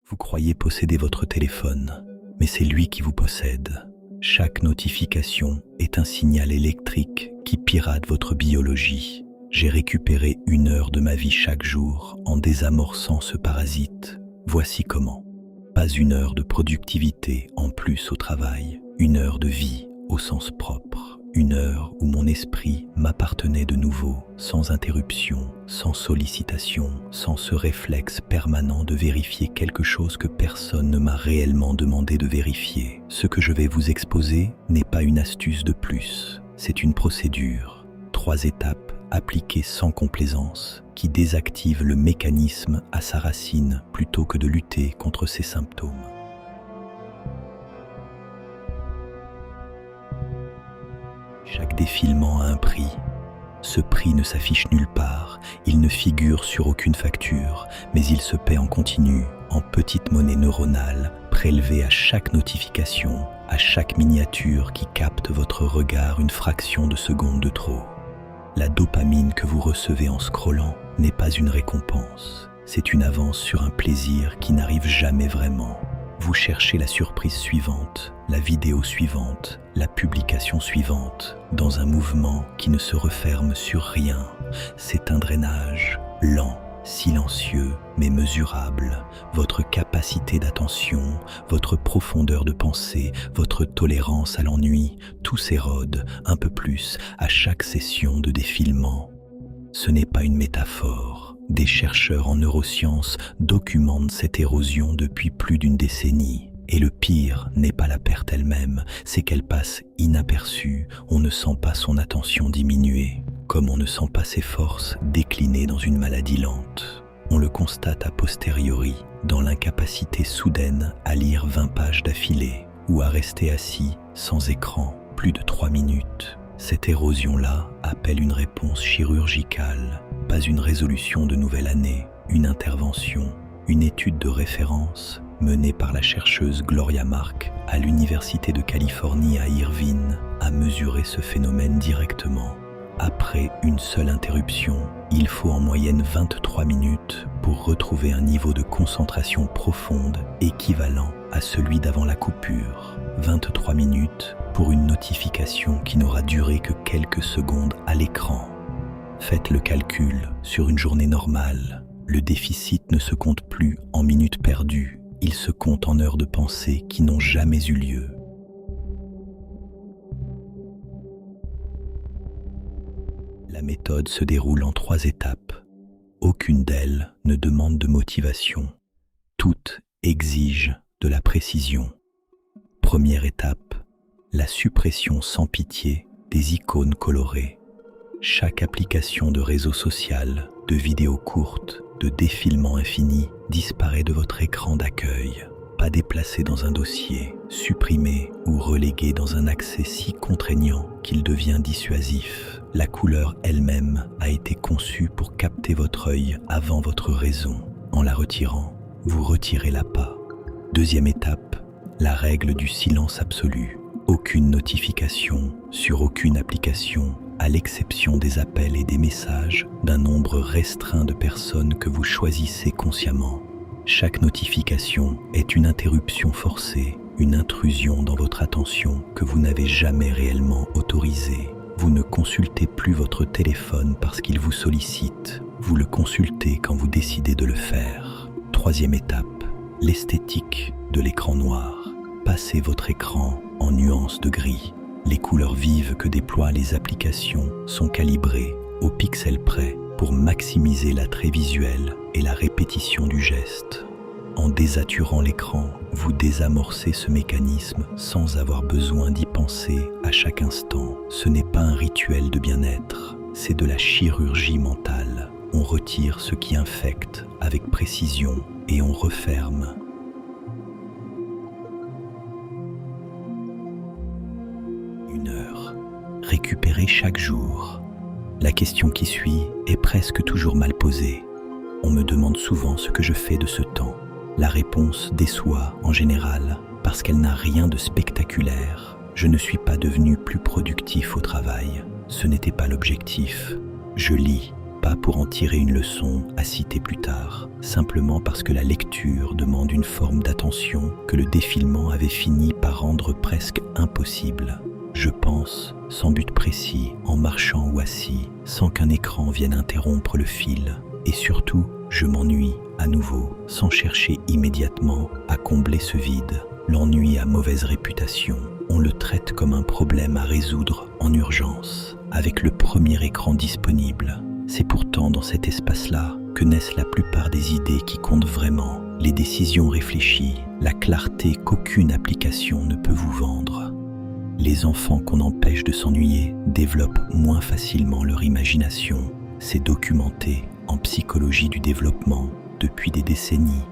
Vous croyez posséder votre téléphone, mais c'est lui qui vous possède. Chaque notification est un signal électrique qui pirate votre biologie. J'ai récupéré 1 heure de ma vie chaque jour en désamorçant ce parasite. Voici comment. Pas 1 heure de productivité en plus au travail, 1 heure de vie au sens propre, 1 heure où mon esprit m'appartenait de nouveau, sans interruption, sans sollicitation, sans ce réflexe permanent de vérifier quelque chose que personne ne m'a réellement demandé de vérifier. Ce que je vais vous exposer n'est pas une astuce de plus, c'est une procédure, 3 étapes appliquées sans complaisance, qui désactive le mécanisme à sa racine plutôt que de lutter contre ses symptômes. Chaque défilement a un prix. Ce prix ne s'affiche nulle part, il ne figure sur aucune facture, mais il se paie en continu, en petite monnaie neuronale, prélevée à chaque notification, à chaque miniature qui capte votre regard une fraction de seconde de trop. La dopamine que vous recevez en scrollant n'est pas une récompense, c'est une avance sur un plaisir qui n'arrive jamais vraiment. Vous cherchez la surprise suivante, la vidéo suivante, la publication suivante, dans un mouvement qui ne se referme sur rien. C'est un drainage lent, silencieux, mais mesurable. Votre capacité d'attention, votre profondeur de pensée, votre tolérance à l'ennui, tout s'érode un peu plus à chaque session de défilement. Ce n'est pas une métaphore. Des chercheurs en neurosciences documentent cette érosion depuis plus d'1 décennie. Et le pire n'est pas la perte elle-même, c'est qu'elle passe inaperçue, on ne sent pas son attention diminuer, comme on ne sent pas ses forces décliner dans une maladie lente. On le constate a posteriori, dans l'incapacité soudaine à lire 20 pages d'affilée, ou à rester assis, sans écran, plus de 3 minutes. Cette érosion-là appelle une réponse chirurgicale, pas une résolution de nouvelle année, une intervention, une étude de référence menée par la chercheuse Gloria Mark à l'Université de Californie à Irvine a mesuré ce phénomène directement. Après une seule interruption, il faut en moyenne 23 minutes pour retrouver un niveau de concentration profonde équivalent à celui d'avant la coupure. 23 minutes pour une notification qui n'aura duré que quelques secondes à l'écran. Faites le calcul sur une journée normale. Le déficit ne se compte plus en minutes perdues, il se compte en heures de pensée qui n'ont jamais eu lieu. La méthode se déroule en 3 étapes. Aucune d'elles ne demande de motivation. Toutes exigent de la précision. Première étape, la suppression sans pitié des icônes colorées. Chaque application de réseau social, de vidéos courtes, de défilement infini disparaît de votre écran d'accueil, pas déplacé dans un dossier, supprimé ou relégué dans un accès si contraignant qu'il devient dissuasif. La couleur elle-même a été conçue pour capter votre œil avant votre raison. En la retirant, vous retirez l'appât. Deuxième étape, la règle du silence absolu. Aucune notification sur aucune application, à l'exception des appels et des messages d'un nombre restreint de personnes que vous choisissez consciemment. Chaque notification est une interruption forcée, une intrusion dans votre attention que vous n'avez jamais réellement autorisée. Vous ne consultez plus votre téléphone parce qu'il vous sollicite, vous le consultez quand vous décidez de le faire. Troisième étape, l'esthétique de l'écran noir. Passez votre écran en nuances de gris. Les couleurs vives que déploient les applications sont calibrées au pixel près pour maximiser l'attrait visuel et la répétition du geste. En désaturant l'écran, vous désamorcez ce mécanisme sans avoir besoin d'y penser à chaque instant. Ce n'est pas un rituel de bien-être, c'est de la chirurgie mentale. On retire ce qui infecte avec précision et on referme. Une heure, récupérée chaque jour. La question qui suit est presque toujours mal posée. On me demande souvent ce que je fais de ce temps. La réponse déçoit en général parce qu'elle n'a rien de spectaculaire. Je ne suis pas devenu plus productif au travail. Ce n'était pas l'objectif. Je lis pas pour en tirer une leçon à citer plus tard, simplement parce que la lecture demande une forme d'attention que le défilement avait fini par rendre presque impossible. Je pense, sans but précis, en marchant ou assis, sans qu'un écran vienne interrompre le fil. Et surtout, je m'ennuie à nouveau, sans chercher immédiatement à combler ce vide. L'ennui a mauvaise réputation. On le traite comme un problème à résoudre en urgence, avec le premier écran disponible. C'est pourtant dans cet espace-là que naissent la plupart des idées qui comptent vraiment, les décisions réfléchies, la clarté qu'aucune application ne peut vous vendre. Les enfants qu'on empêche de s'ennuyer développent moins facilement leur imagination. C'est documenté en psychologie du développement depuis des décennies.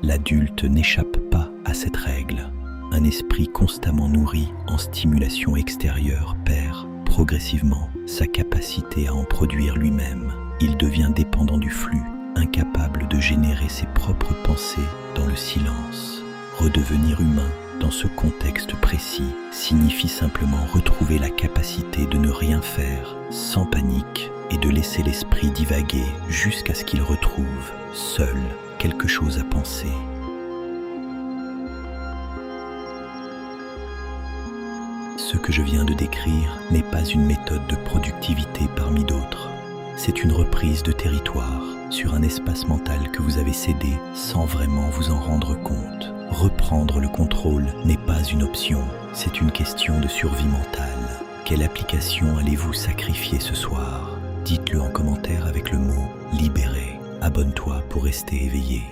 L'adulte n'échappe pas à cette règle. Un esprit constamment nourri en stimulation extérieure perd progressivement sa capacité à en produire lui-même. Il devient dépendant du flux, incapable de générer ses propres pensées dans le silence. Redevenir humain dans ce contexte précis signifie simplement retrouver la capacité de ne rien faire sans panique et de laisser l'esprit divaguer jusqu'à ce qu'il retrouve, seul, quelque chose à penser. Ce que je viens de décrire n'est pas une méthode de productivité parmi d'autres. C'est une reprise de territoire sur un espace mental que vous avez cédé sans vraiment vous en rendre compte. Reprendre le contrôle n'est pas une option, c'est une question de survie mentale. Quelle application allez-vous sacrifier ce soir ? Dites-le en commentaire avec le mot « libérer ». Abonne-toi pour rester éveillé.